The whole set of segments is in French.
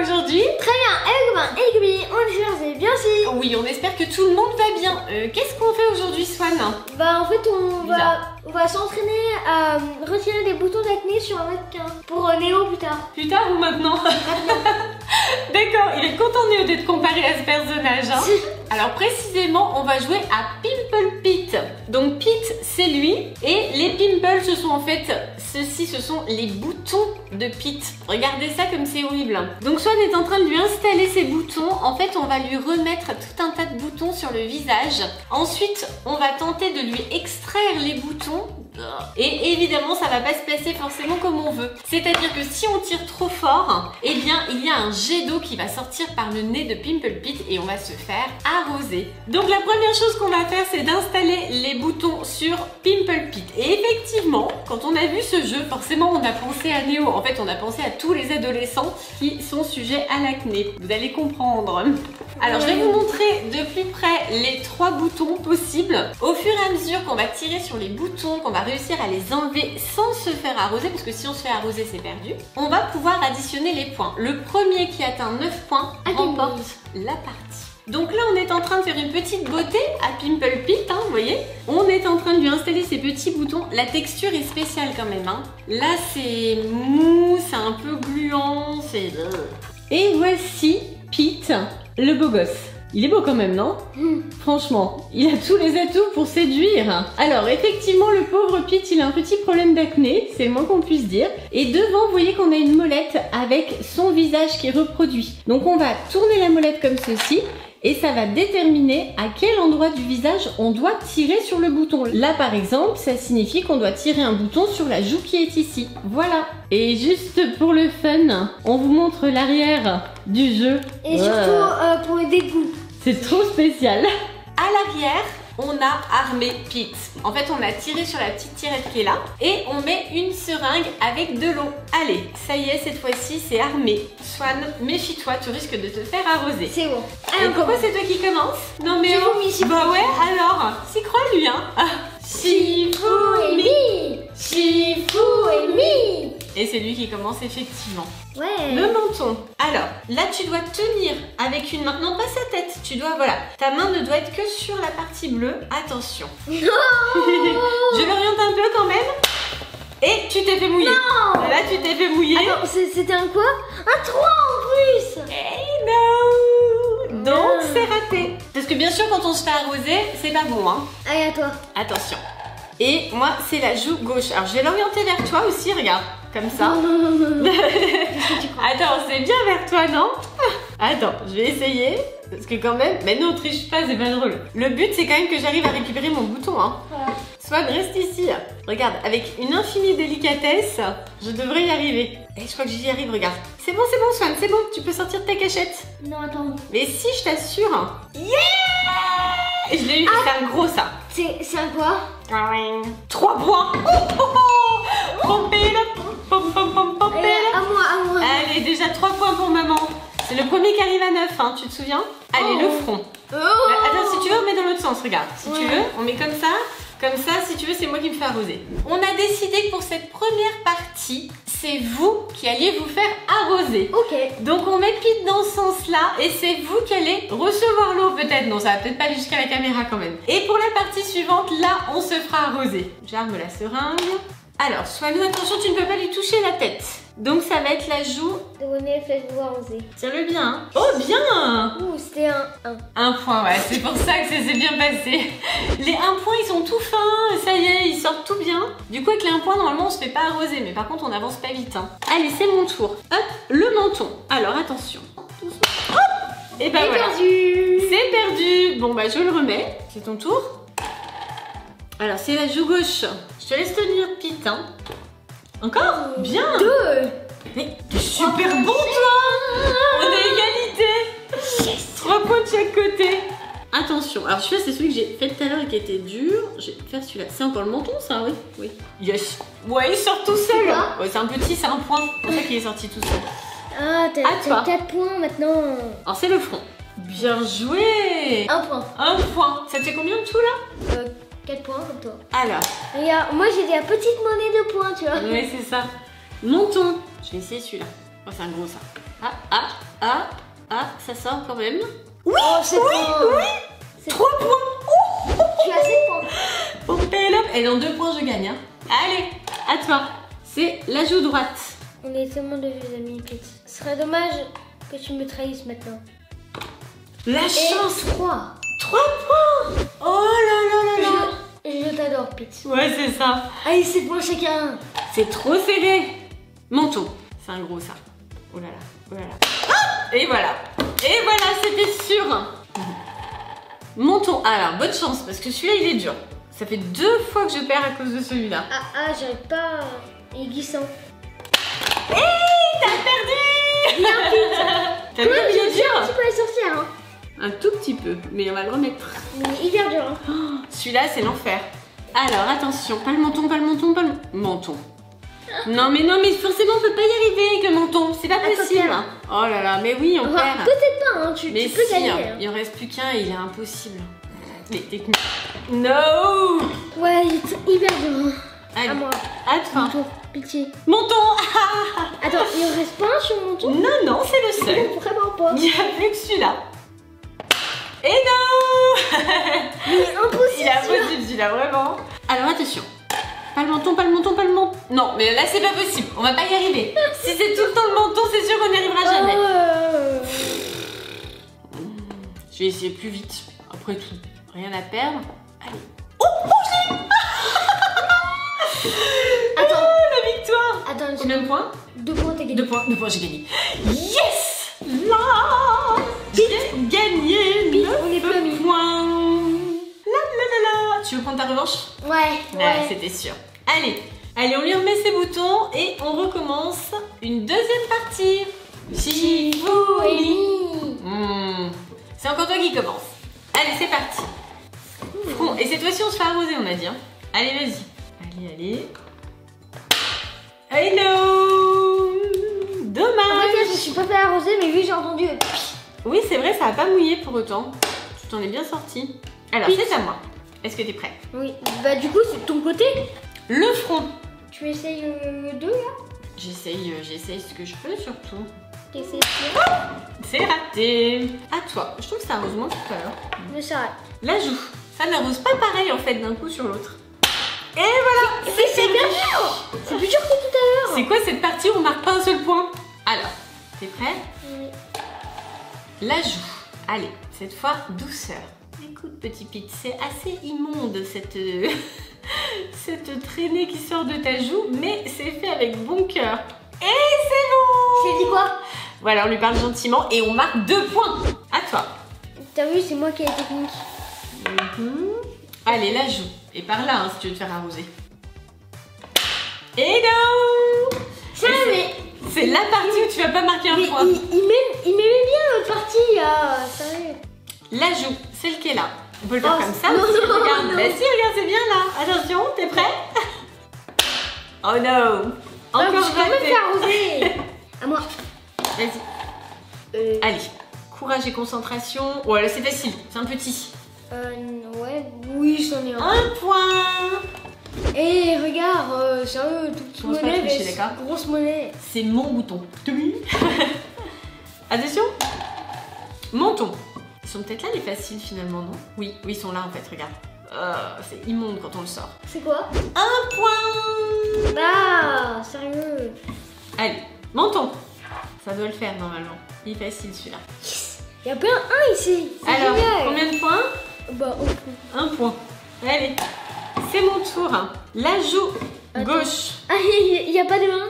aujourd'hui? Très bien, et les copains, on espère que vous allez bien aussi. Oui, on espère que tout le monde va bien. Qu'est-ce qu'on fait aujourd'hui, Swan? Bah en fait on va s'entraîner à retirer des boutons d'acné sur un mannequin pour Néo plus tard. Plus tard ou maintenant? D'accord, il est content Néo d'être comparé à ce personnage. Hein. Alors précisément, on va jouer à Pimple Pete. Donc Pete, c'est lui. Et les pimples, ce sont en fait, ceux-ci, ce sont les boutons de Pete. Regardez ça comme c'est horrible. Donc Swan est en train de lui installer ses boutons. En fait, on va lui remettre tout un tas de boutons sur le visage. Ensuite, on va tenter de lui extraire les boutons. Et évidemment, ça va pas se placer forcément comme on veut. C'est-à-dire que si on tire trop fort, eh bien, il y a un jet d'eau qui va sortir par le nez de Pimple Pete et on va se faire arroser. Donc la première chose qu'on va faire, c'est d'installer les boutons sur Pimple Pete. Et effectivement, quand on a vu ce jeu, forcément, on a pensé à Néo. En fait, on a pensé à tous les adolescents qui sont sujets à l'acné. Vous allez comprendre. Alors, je vais vous montrer de plus près les 3 boutons possibles. Au fur et à mesure qu'on va tirer sur les boutons, qu'on va réussir à les enlever sans se faire arroser, parce que si on se fait arroser, c'est perdu, on va pouvoir additionner les points. Le premier qui atteint 9 points remporte la partie. Donc là, on est en train de faire une petite beauté à Pimple Pete, hein, vous voyez. On est en train de lui installer ces petits boutons. La texture est spéciale quand même. Hein. Là, c'est mou, c'est un peu gluant, c'est... Et voici Pete, le beau gosse. Il est beau quand même, non? Franchement, il a tous les atouts pour séduire. Alors, effectivement, le pauvre Pete, il a un petit problème d'acné, c'est le moins qu'on puisse dire. Et devant, vous voyez qu'on a une molette avec son visage qui est reproduit. Donc, on va tourner la molette comme ceci. Et ça va déterminer à quel endroit du visage on doit tirer sur le bouton. Là, par exemple, ça signifie qu'on doit tirer un bouton sur la joue qui est ici. Voilà. Et juste pour le fun, on vous montre l'arrière du jeu. Et surtout pour le dégoût. C'est trop spécial. À l'arrière, on a armé Pete. En fait, on a tiré sur la petite tirette qui est là et on met une seringue avec de l'eau. Allez, ça y est, cette fois-ci, c'est armé. Swan, méfie-toi, tu risques de te faire arroser. C'est bon. Et pourquoi c'est toi qui commence? Non mais bah ouais, alors, s'y croit lui, hein. Shifumi, Shifumi. Et c'est lui qui commence effectivement. Ouais. Le menton. Alors, là tu dois tenir avec une main, non pas sa tête, tu dois, voilà, ta main ne doit être que sur la partie bleue. Attention. Non. Je l'oriente un peu quand même. Et tu t'es fait mouiller. Non. Là tu t'es fait mouiller. Attends, c'était un quoi? Un 3 en plus. Hey no. Donc c'est raté. Parce que bien sûr quand on se fait arroser, c'est pas bon hein. Allez à toi. Attention. Et moi c'est la joue gauche. Alors je vais l'orienter vers toi aussi, regarde. Comme ça. Attends, c'est bien vers toi, non? Attends, je vais essayer. Parce que quand même... Mais non, triche pas, c'est pas drôle. Le but, c'est quand même que j'arrive à récupérer mon bouton, hein. Voilà. Swan, reste ici. Regarde, avec une infinie délicatesse, je devrais y arriver. Et je crois que j'y arrive, regarde. C'est bon, Swan, c'est bon. Tu peux sortir de ta cachette. Non, attends. Mais si, je t'assure. Yeah! Et je l'ai eu, c'est un gros, ça. C'est un quoi? 3 points. Pompé-le. À moi. Allez, déjà 3 points pour maman. C'est le premier qui arrive à 9, hein, tu te souviens? Allez, le front. Attends, si tu veux, on met dans l'autre sens, regarde. Si tu veux, on met comme ça. Comme ça, si tu veux, c'est moi qui me fais arroser. On a décidé que pour cette première partie, c'est vous qui alliez vous faire arroser. Ok. Donc on met Pete dans ce sens-là et c'est vous qui allez recevoir l'eau peut-être. Non, ça va peut-être pas aller jusqu'à la caméra quand même. Et pour la partie suivante, là, on se fera arroser. J'arme la seringue. Alors, Swanou, attention, tu ne peux pas lui toucher la tête. Donc ça va être la joue. Donnez, faites-vous arroser. Tiens-le bien. Hein. Oh, bien. Ouh, c'était un 1. Un point, ouais, c'est pour ça que ça s'est bien passé. Les 1 point, ils sont tout fins, ça y est, ils sortent tout bien. Du coup, avec les 1 point, normalement, on se fait pas arroser, mais par contre, on avance pas vite. Hein. Allez, c'est mon tour. Hop, le menton. Alors, attention. Hop. Et bah voilà. Perdu. C'est perdu. Bon, bah, je le remets. C'est ton tour. Alors, c'est la joue gauche. Je te laisse tenir, Pete. Hein. Encore? Bien. 2. Mais t'es super bon, toi. On est égalité. Yes. 3 points de chaque côté. Attention. Alors, celui-là, c'est celui que j'ai fait tout à l'heure et qui était dur. Je vais faire celui-là. C'est encore le menton, ça? Oui. Oui. Yes. Ouais, il sort tout seul. Ouais, c'est un petit, c'est un point. C'est pour ça qu'il est sorti tout seul. Ah, t'as 4 points maintenant. Alors, c'est le front. Bien joué. 1 point. 1 point. Ça te fait combien de tout, là? 4 points comme toi. Alors. Regarde, moi j'ai la petite monnaie de points, tu vois. Ouais, c'est ça. Menton. Je vais essayer celui-là. Oh, c'est un gros ça. Ah, Ah, ça sort quand même. Oui, Oh, c'est oui, bon. oui. 3 points. Tu as 7 points. Pour Pénélope. Et dans 2 points, je gagne. Hein. Allez, à toi. C'est la joue droite. On est tellement de vieux amis, Pete. Ce serait dommage que tu me trahisses maintenant. La chance. 3. 3 points. Oh là là là là. Je t'adore, Pete. Ouais, c'est ça. Allez, 7 points chacun. C'est trop serré. Menton. C'est un gros ça. Oh là là. Oh là là. Ah, et voilà. Et voilà, c'était sûr. Menton. Alors, bonne chance parce que celui-là, il est dur. Ça fait 2 fois que je perds à cause de celui-là. J'arrive pas. Il est glissant. Hé, t'as perdu. Bien, Pete. T'as vu, il est Tu dur. peux les sortir, hein. Un tout petit peu, mais on va le remettre. Mais il est hyper dur, hein. Oh, celui-là, c'est l'enfer. Alors, attention, pas le menton, pas le menton, pas le menton. Non, mais forcément, on peut pas y arriver avec le menton. C'est pas possible. Oh là là, mais oui, on Enfin, perd. peut-être pas, hein. Tu Mais peux si, gagner. hein, Hein. il en reste plus qu'un et il est impossible. Les techniques. No. Ouais, il est hyper dur. Hein. Allez, À moi. à toi. Menton, pitié. Menton. Attends, il en reste pas un sur mon menton? Non, c'est le seul. Vraiment pas. Il n'y a plus que celui-là. Et non. Mais impossible. Il est impossible celui-là, vraiment. Alors attention. Pas le menton, pas le menton, pas le menton. Non, mais là c'est pas possible. On va pas y arriver. Si c'est tout le temps le menton, c'est sûr qu'on n'y arrivera jamais. Je vais essayer plus vite. Après tout, rien à perdre. Allez. Oh, je l'ai eu. Attends. Oh, la victoire. Attends, Combien de points? 2 points, t'as gagné. 2 points, j'ai gagné. Yes. Là, j'ai gagné. Pete, on est plus amis. Points. La. Tu veux prendre ta revanche? Ouais. C'était sûr. Allez, on lui remet ses boutons et on recommence une deuxième partie. Shifumi. C'est encore toi qui commence. Allez, c'est parti. Front. Et cette fois-ci, on se fait arroser, on a dit. Hein. Allez, vas-y. Allez. Hello. Dommage. En fait, je suis pas fait arroser, mais oui, j'ai entendu. Oui, c'est vrai, ça n'a pas mouillé pour autant. Tu t'en es bien sorti. Alors, c'est à moi. Est-ce que tu es prêt? Oui. Bah, du coup, c'est de ton côté. Le front. Tu essayes le 2 là? J'essaye ce que je peux surtout. T'essayes C'est raté. À toi. Je trouve que ça arrose moins tout à l'heure. Mais ça va. La joue. Ça n'arrose pas pareil en fait d'un coup sur l'autre. Et voilà. C'est bien dur. C'est plus dur que tout à l'heure. C'est quoi cette partie où on marque pas un seul point? Alors, t'es prêt? Oui. La joue. Allez, cette fois douceur. Écoute petit Pete, c'est assez immonde cette cette traînée qui sort de ta joue, mais c'est fait avec bon cœur. Et c'est bon. C'est dit quoi? Voilà, on lui parle gentiment et on marque 2 points. À toi. T'as vu, c'est moi qui ai la technique. Allez, la joue. Et par là, hein, si tu veux te faire arroser. Et non. C'est la partie où tu vas pas marquer un point. Il m'aimait bien l'autre partie, sérieux. La joue, celle qui est là. On peut le faire comme ça non, aussi. non, Regarde, non. bah si, regarde, c'est bien là. Attention, t'es prêt? Oh no. Encore je peux même raté. faire arroser. À moi. Vas-y. Allez, courage et concentration. Oh là, c'est facile, c'est un petit. Ouais, oui, j'en ai un. 1 point. Et regarde, sérieux, toute petite On se monnaie, pas tricher, d'accord? grosse monnaie. C'est mon bouton. Attention. Menton. Ils sont peut-être là les faciles finalement, non? Oui, ils sont là en fait, regarde. C'est immonde quand on le sort. C'est quoi? 1 point. Ah, sérieux. Allez, menton. Ça doit le faire normalement. Il est facile celui-là. Yes. Il y a bien un ici. C'est Alors, génial. combien de points? Bah, 1 point. Allez, c'est mon tour. La joue gauche. Ah, il n'y a pas de 1.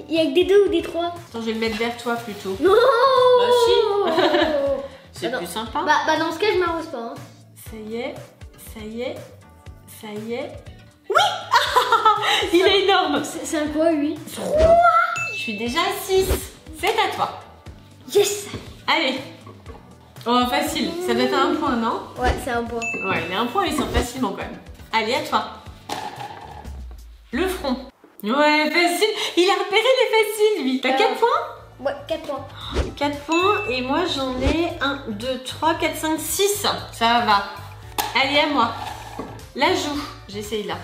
Il y a que des 2 ou des 3. Attends, je vais le mettre vers toi plutôt. Non. Bah si. C'est Attends. plus sympa. Bah, dans ce cas, je m'arrose pas. Hein. Ça y est, ça y est, ça y est. Oui. Il est énorme. C'est un quoi, lui? Je suis déjà à 6. C'est à toi. Yes. Allez. Oh, facile. Ça doit être 1 point, non? Ouais, c'est un point. Ouais, mais 1 point, il sort facilement quand même. Allez, à toi. Le front. Ouais, facile. Il a repéré les faciles, lui. T'as 4 points? Ouais, 4 points. 4 points et moi j'en ai 1, 2, 3, 4, 5, 6. Ça va. Allez, à moi. La joue. J'essaye là.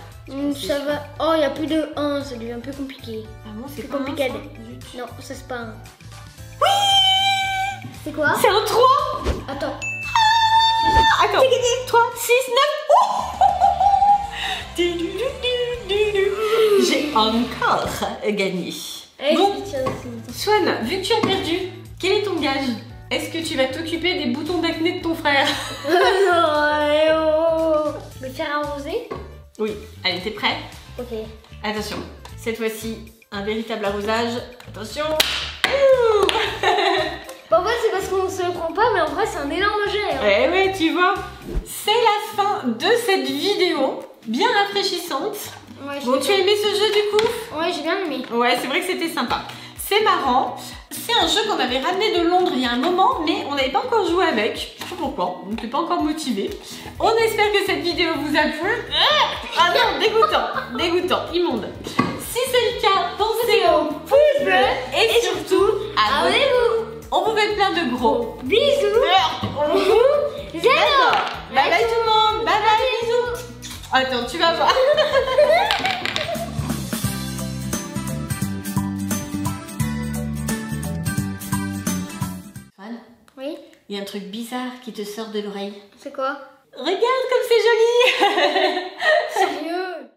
Ça va. Oh, il y a plus de 1. Ça devient un peu compliqué. Ah bon, c'est C'est pas compliqué. un, ça? Zut. Non, ça c'est pas un. Oui. C'est quoi? C'est un 3. Attends. Attends. 3, 6, 9. J'ai encore gagné. Bon, Swan, vu que tu as perdu, quel est ton gage? Est-ce que tu vas t'occuper des boutons d'acné de ton frère? Me faire arroser? Oui. Allez, t'es prêt? Ok. Attention, cette fois-ci, un véritable arrosage. Attention. Bon, en fait, c'est parce qu'on se le prend pas, mais en vrai, c'est un énorme jet. Hein. Eh ouais, tu vois. C'est la fin de cette vidéo, bien rafraîchissante. Ouais, Bon, tu as aimé ce jeu du coup? Ouais, j'ai bien aimé. Ouais, c'est vrai que c'était sympa. C'est marrant. C'est un jeu qu'on avait ramené de Londres il y a un moment, mais on n'avait pas encore joué avec. Je sais pas pourquoi, on n'était pas encore motivé. On espère que cette vidéo vous a plu. Ah non, dégoûtant, dégoûtant, immonde. Si c'est le cas, pensez au pouce bleu et surtout, abonnez-vous. On vous fait plein de gros Bisous. On vous adore. Bye bye tout le monde. Bye bye, bisous. Attends, tu vas voir. Oui. Il y a un truc bizarre qui te sort de l'oreille. C'est quoi? Regarde comme c'est joli. Sérieux?